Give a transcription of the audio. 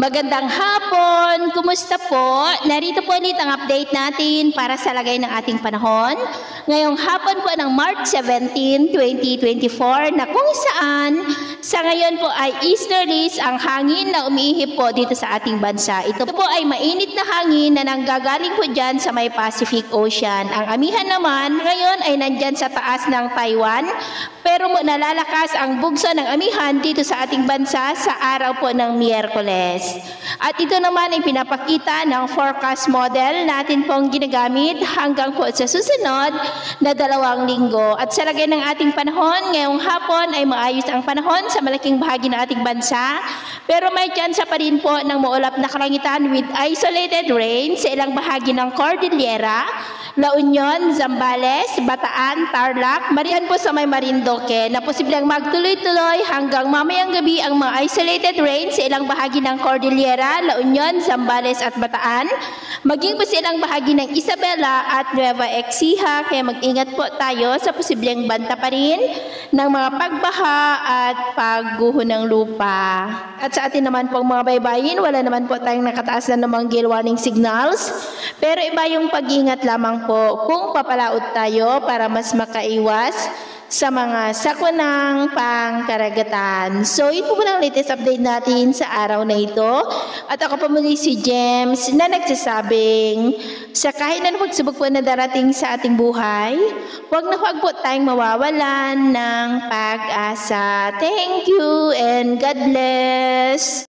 Magandang hapon! Kumusta po? Narito po ulit ang update natin para sa lagay ng ating panahon. Ngayong hapon po ng March 17, 2024 na kung saan sa ngayon po ay easterlies ang hangin na umiihip po dito sa ating bansa. Ito po ay mainit na hangin na nanggagaling po dyan sa may Pacific Ocean. Ang amihan naman ngayon ay nandyan sa taas ng Taiwan, pero nalalakas ang bugso ng amihan dito sa ating bansa sa araw po ng Miyerkules. At ito naman ay pinapakita ng forecast model natin pong ginagamit hanggang po sa susunod na 2 linggo. At sa lagay ng ating panahon, ngayong hapon ay maayos ang panahon sa malaking bahagi ng ating bansa. Pero may tsansa pa rin po ng maulap na kalangitan with isolated rain sa ilang bahagi ng Cordillera, La Union, Zambales, Bataan, Tarlac, marian po sa may Marinduque na posibleng magtuloy-tuloy hanggang mamayang gabi ang mga isolated rain sa ilang bahagi ng Cordillera, La Union, Zambales at Bataan. Maging po sa ilang bahagi ng Isabela at Nueva Ecija, kaya mag-ingat po tayo sa posibleng banta pa rin ng mga pagbaha at pagguho ng lupa. At sa atin naman pong mga baybayin, wala naman po tayong nakataas na namang gale warning signals, pero iba yung pag-ingat lamang po kung papalaot tayo para mas makaiwas sa mga sakwanang pangkaragatan. So, ito po ang latest update natin sa araw na ito. At ako po muli si James na nagsasabing sa kahit na pagsubok po na darating sa ating buhay, huwag po tayong mawawalan ng pag-asa. Thank you and God bless!